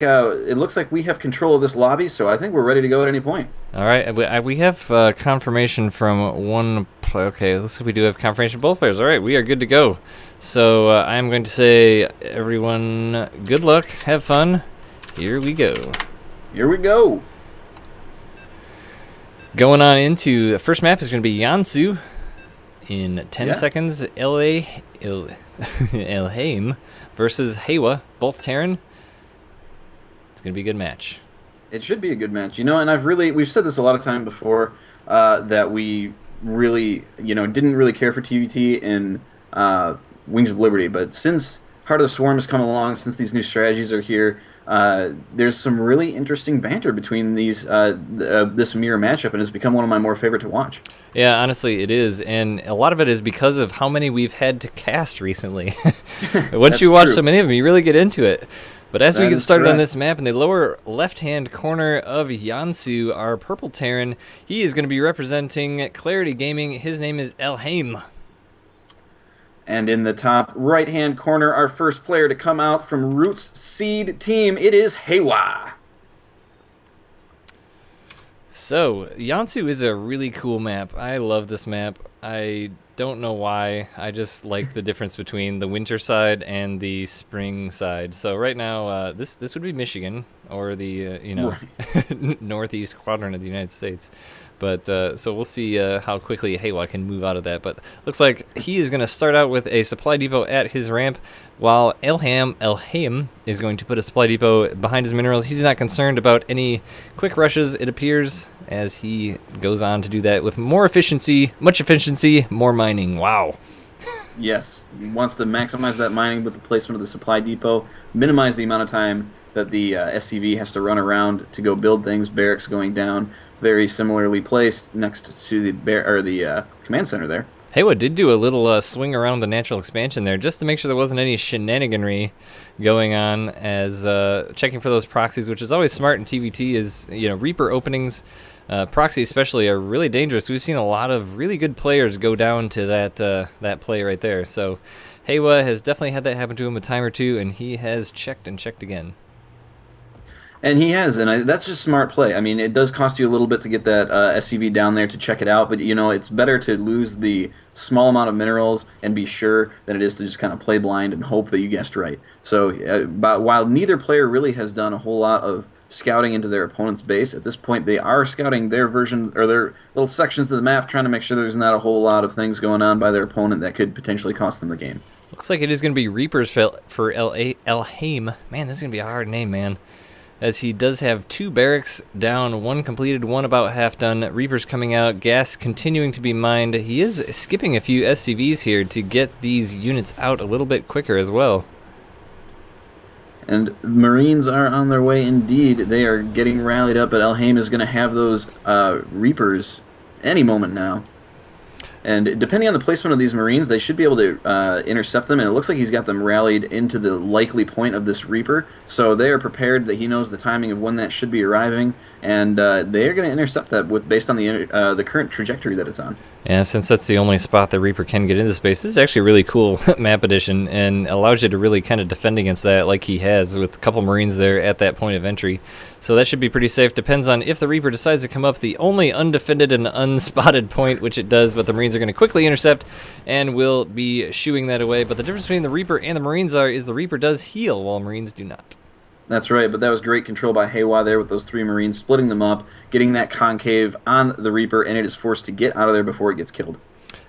it looks like we have control of this lobby, so I think we're ready to go at any point. All right, we have confirmation from one player. Okay, looks like we do have confirmation from both players. All right, we are good to go. So I am going to say, everyone, good luck, have fun. Here we go. Here we go. Going on into the first map is going to be Yansu. In 10 Yeah. seconds, Elhaym versus Heiwa, both Terran. It's going to be a good match. It should be a good match, and we've said this a lot of time before, that we really, didn't really care for TvT in Wings of Liberty, but since Heart of the Swarm has come along, since these new strategies are here, there's some really interesting banter between this mirror matchup, and it's become one of my more favorite to watch. Yeah, honestly, it is, and a lot of it is because of how many we've had to cast recently. Once you watch true. so many of them, you really get into it. But as we That get is started on correct. this map, in the lower left-hand corner of Yansu, our purple Terran, he is going to be representing Clarity Gaming. His name is Elhaym. And in the top right-hand corner, our first player to come out from Roots Seed team, it is Heiwa. So, Yansu is a really cool map. I love this map. I don't know why. I just like the difference between the winter side and the spring side. So right now, this would be Michigan, or the Right. northeast quadrant of the United States. But so we'll see how quickly Heiwa can move out of that. But looks like he is going to start out with a supply depot at his ramp, while Elhaym is going to put a supply depot behind his minerals. He's not concerned about any quick rushes, it appears, as he goes on to do that with more efficiency, much efficiency, more mining. Wow. Yes, he wants to maximize that mining with the placement of the supply depot, minimize the amount of time that the SCV has to run around to go build things. Barracks going down, very similarly placed next to the command center there. Heiwa did do a little swing around the natural expansion there just to make sure there wasn't any shenaniganry going on, as checking for those proxies, which is always smart in TvT, is, Reaper openings, proxy especially, are really dangerous. We've seen a lot of really good players go down to that play right there. So Heiwa has definitely had that happen to him a time or two, and he has checked and checked again. And he has, and that's just smart play. I mean, it does cost you a little bit to get that SCV down there to check it out, but it's better to lose the small amount of minerals and be sure than it is to just kind of play blind and hope that you guessed right. So, but while neither player really has done a whole lot of scouting into their opponent's base, at this point they are scouting their version or their little sections of the map, trying to make sure there's not a whole lot of things going on by their opponent that could potentially cost them the game. Looks like it is going to be Reapers for Elhaym. Man, this is going to be a hard name, man. As he does have 2 barracks down, 1 completed, 1 about half done. Reapers coming out, gas continuing to be mined. He is skipping a few SCVs here to get these units out a little bit quicker as well. And Marines are on their way indeed. They are getting rallied up, but Elhaym is going to have those Reapers any moment now. And depending on the placement of these Marines, they should be able to intercept them. And it looks like he's got them rallied into the likely point of this Reaper. So they are prepared, that he knows the timing of when that should be arriving. And they are going to intercept that based on the current trajectory that it's on. Yeah, since that's the only spot the Reaper can get into space, this is actually a really cool map addition and allows you to really kind of defend against that like he has, with a couple Marines there at that point of entry. So that should be pretty safe. Depends on if the Reaper decides to come up the only undefended and unspotted point, which it does, but the Marines are going to quickly intercept and will be shooing that away. But the difference between the Reaper and the Marines is the Reaper does heal while Marines do not. That's right, but that was great control by Heiwa there with those 3 Marines, splitting them up, getting that concave on the Reaper, and it is forced to get out of there before it gets killed.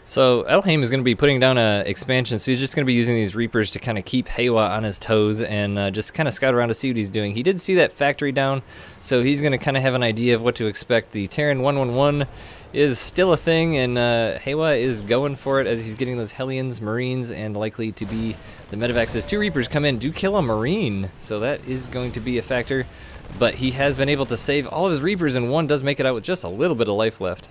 So Elhaym is going to be putting down an expansion, so he's just going to be using these Reapers to kind of keep Heiwa on his toes and just kind of scout around to see what he's doing. He did see that factory down, so he's going to kind of have an idea of what to expect. The Terran 111 is still a thing, and Heiwa is going for it as he's getting those Hellions, Marines, and likely to be the medevacs. As 2 Reapers come in, do kill a Marine, so that is going to be a factor. But he has been able to save all of his Reapers, and 1 does make it out with just a little bit of life left.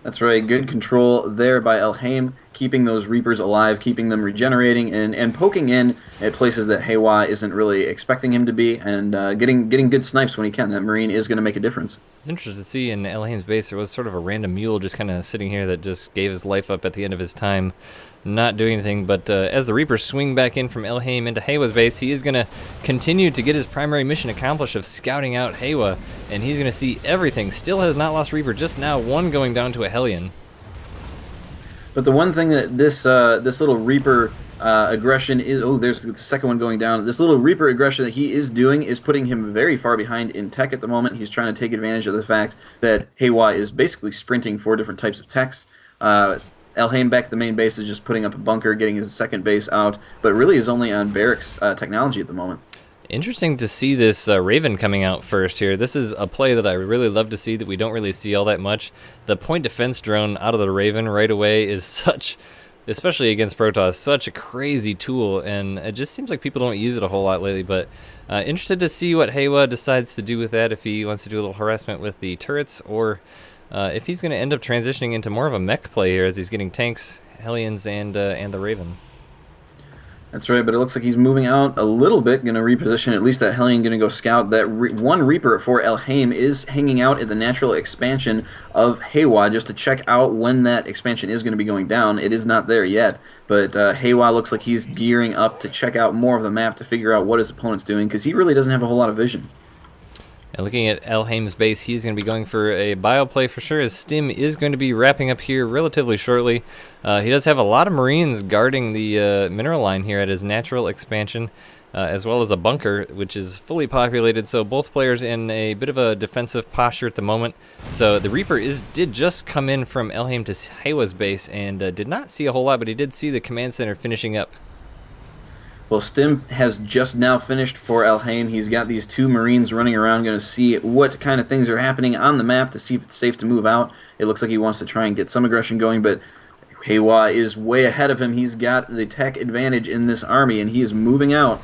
That's right, good control there by Elhaym, keeping those Reapers alive, keeping them regenerating, and poking in at places that Heiwa isn't really expecting him to be, and getting good snipes when he can. That Marine is going to make a difference. It's interesting to see in Elhaym's base there was sort of a random mule just kind of sitting here that just gave his life up at the end of his time. not doing anything. But as the Reapers swing back in from Elhaym into Heiwa's base, he is going to continue to get his primary mission accomplished of scouting out Heiwa, and he's going to see everything. Still has not lost Reaper, just now one going down to a Hellion. But the one thing that this little Reaper aggression is, oh, there's the second one going down. This little Reaper aggression that he is doing is putting him very far behind in tech at the moment. He's trying to take advantage of the fact that Heiwa is basically sprinting 4 different types of techs. Elhaym back at the main base is just putting up a bunker, getting his second base out, but really is only on barracks technology at the moment. Interesting to see this Raven coming out first here. This is a play that I really love to see that we don't really see all that much. The point defense drone out of the Raven right away is such, especially against Protoss, such a crazy tool, and it just seems like people don't use it a whole lot lately. But interested to see what Heiwa decides to do with that, if he wants to do a little harassment with the turrets, or if he's going to end up transitioning into more of a mech play here as he's getting tanks, Hellions, and the Raven. That's right, but it looks like he's moving out a little bit, going to reposition at least that Hellion, going to go scout. That one Reaper for Elhaym is hanging out at the natural expansion of Heiwa just to check out when that expansion is going to be going down. It is not there yet, but Heiwa looks like he's gearing up to check out more of the map to figure out what his opponent's doing, because he really doesn't have a whole lot of vision. And looking at Elhaym's base, he's going to be going for a bio play for sure, as Stim is going to be wrapping up here relatively shortly. He does have a lot of Marines guarding the mineral line here at his natural expansion, as well as a bunker, which is fully populated, so both players in a bit of a defensive posture at the moment. So the Reaper did just come in from Elhaym to Heiwa's base, and did not see a whole lot, but he did see the command center finishing up. Well, Stim has just now finished for Elhaym. He's got these 2 Marines running around, going to see what kind of things are happening on the map to see if it's safe to move out. It looks like he wants to try and get some aggression going, but Heiwa is way ahead of him. He's got the tech advantage in this army, and he is moving out.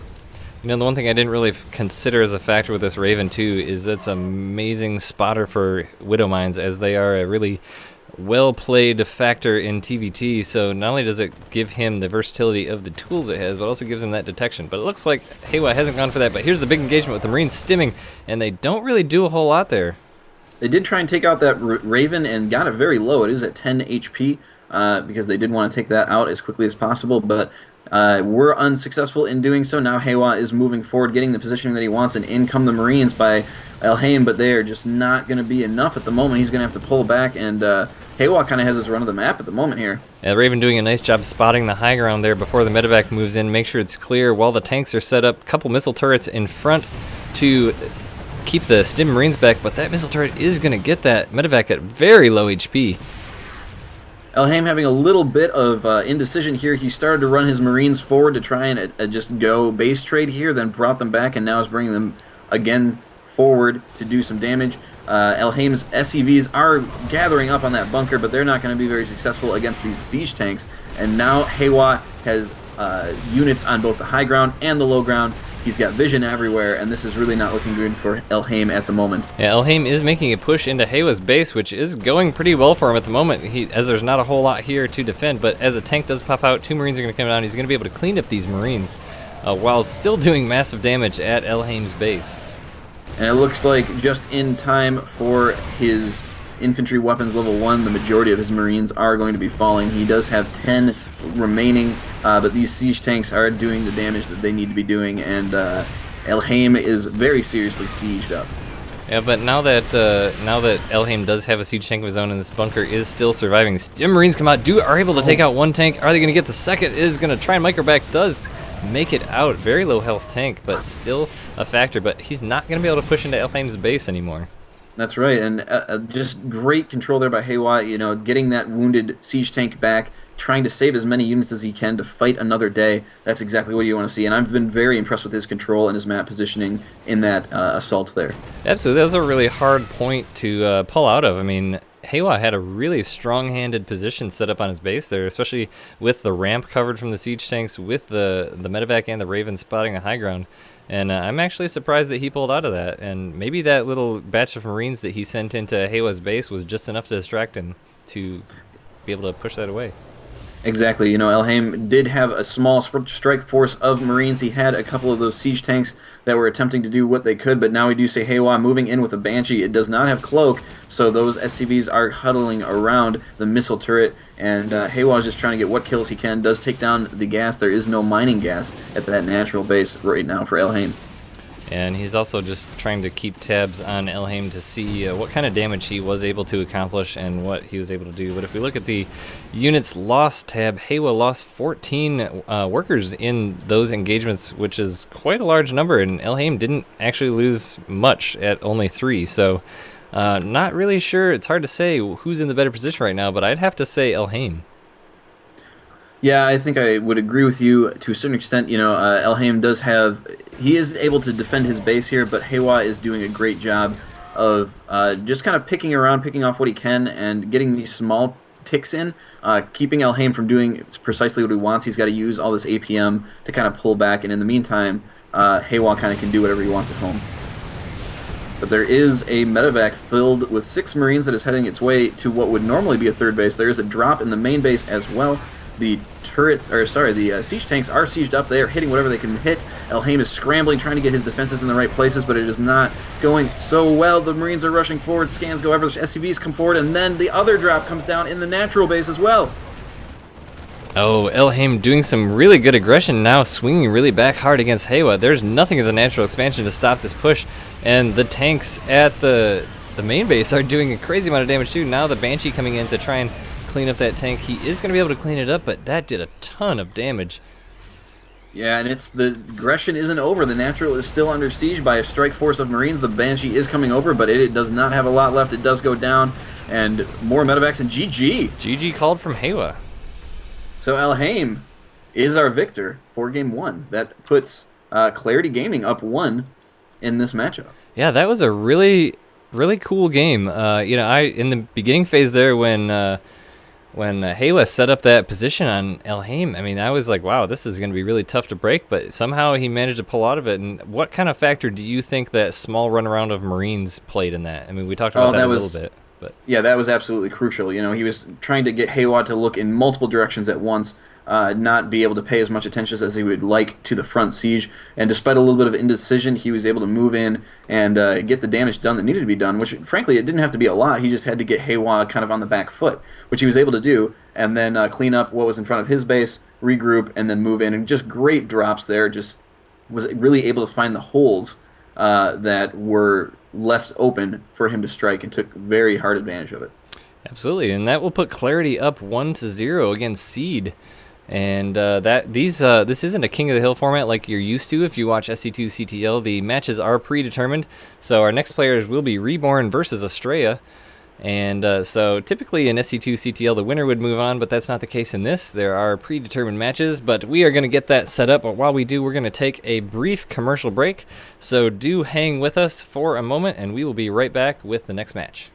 You know, the one thing I didn't really consider as a factor with this Raven, too, is that's an amazing spotter for Widow Mines, as they are a really well-played factor in TVT, so not only does it give him the versatility of the tools it has, but also gives him that detection. But it looks like Heiwa hasn't gone for that, but here's the big engagement with the Marines stimming, and they don't really do a whole lot there. They did try and take out that Raven and got it very low. It is at 10 HP because they did want to take that out as quickly as possible, but were unsuccessful in doing so. Now Heiwa is moving forward, getting the positioning that he wants, and in come the Marines by Elhaym, but they are just not going to be enough at the moment. He's going to have to pull back, and Heiwa kind of has his run of the map at the moment here. Yeah, Raven doing a nice job spotting the high ground there before the medevac moves in, make sure it's clear while the tanks are set up. A couple missile turrets in front to keep the Stim Marines back, but that missile turret is going to get that medevac at very low HP. Elhaym having a little bit of indecision here. He started to run his Marines forward to try and just go base trade here, then brought them back, and now is bringing them again forward to do some damage. Elhaym's SCVs are gathering up on that bunker, but they're not going to be very successful against these siege tanks. And now Heiwa has units on both the high ground and the low ground. He's got vision everywhere, and this is really not looking good for Elhaym at the moment. Yeah, Elhaym is making a push into Heiwa's base, which is going pretty well for him at the moment, as there's not a whole lot here to defend. But as a tank does pop out, 2 Marines are going to come down. He's going to be able to clean up these Marines while still doing massive damage at Elhaym's base. And it looks like just in time for his infantry weapons level 1, the majority of his Marines are going to be falling. He does have 10 remaining, but these siege tanks are doing the damage that they need to be doing, and Elhaym is very seriously sieged up. Yeah, but now that Elhaym does have a siege tank of his own and this bunker is still surviving, Stim Marines come out, are able to take out 1 tank. Are they going to get the second? Is going to try and microback. Does make it out. Very low health tank, but still a factor. But he's not going to be able to push into Elhaym's base anymore. That's right, and just great control there by Heiwa, you know, getting that wounded siege tank back, trying to save as many units as he can to fight another day. That's exactly what you want to see, and I've been very impressed with his control and his map positioning in that assault there. Absolutely, that was a really hard point to pull out of. I mean, Heiwa had a really strong-handed position set up on his base there, especially with the ramp covered from the siege tanks, with the medevac and the Raven spotting a high ground. And I'm actually surprised that he pulled out of that. And maybe that little batch of Marines that he sent into Heiwa's base was just enough to distract him to be able to push that away. Exactly. Elhaym did have a small strike force of Marines. He had a couple of those siege tanks that were attempting to do what they could, but now we do say Heiwa moving in with a Banshee. It does not have cloak, so those SCVs are huddling around the missile turret, and Heiwa is just trying to get what kills he can. Does take down the gas. There is no mining gas at that natural base right now for Elhaym. And he's also just trying to keep tabs on Elhaym to see what kind of damage he was able to accomplish and what he was able to do. But if we look at the units lost tab, Heiwa lost 14 workers in those engagements, which is quite a large number, and Elhaym didn't actually lose much at only 3. So not really sure. It's hard to say who's in the better position right now, but I'd have to say Elhaym. Yeah, I think I would agree with you to a certain extent. Elhaym does have, he is able to defend his base here, but Heiwa is doing a great job of just kind of picking around, picking off what he can, and getting these small ticks in, keeping Elhaym from doing precisely what he wants. He's got to use all this APM to kind of pull back, and in the meantime, Heiwa kind of can do whatever he wants at home. But there is a medevac filled with 6 Marines that is heading its way to what would normally be a third base. There is a drop in the main base as well. The siege tanks are sieged up. They are hitting whatever they can hit. Elhaym is scrambling, trying to get his defenses in the right places, but it is not going so well. The Marines are rushing forward. Scans go everywhere. SCVs come forward, and then the other drop comes down in the natural base as well. Oh, Elhaym doing some really good aggression now, swinging really back hard against Heiwa. There's nothing in the natural expansion to stop this push, and the tanks at the main base are doing a crazy amount of damage too. Now the Banshee coming in to try and clean up that tank. He is going to be able to clean it up, but that did a ton of damage. Yeah, and the aggression isn't over. The natural is still under siege by a strike force of Marines. The Banshee is coming over, but it does not have a lot left. It does go down, and more medevacs, and GG. GG called from Heiwa. So Elhaym is our victor for Game 1. That puts Clarity Gaming up 1 in this matchup. Yeah, that was a really cool game. In the beginning phase there when Heiwa set up that position on Elhaym, I mean, I was like, wow, this is going to be really tough to break, but somehow he managed to pull out of it. And what kind of factor do you think that small runaround of Marines played in that? I mean, we talked about that a little bit. But yeah, that was absolutely crucial. He was trying to get Heiwa to look in multiple directions at once, not be able to pay as much attention as he would like to the front siege. And despite a little bit of indecision, he was able to move in and get the damage done that needed to be done, which, frankly, it didn't have to be a lot. He just had to get Heiwa kind of on the back foot, which he was able to do, and then clean up what was in front of his base, regroup, and then move in. And just great drops there. Just was really able to find the holes that were left open for him to strike, and took very hard advantage of it. Absolutely, and that will put Clarity up 1-0 against Seed. And this isn't a King of the Hill format like you're used to if you watch SC2CTL. The matches are predetermined, so our next players will be Reborn versus Estrella. And so typically in SC2CTL the winner would move on, but that's not the case in this. There are predetermined matches, but we are going to get that set up. But while we do, we're going to take a brief commercial break. So do hang with us for a moment, and we will be right back with the next match.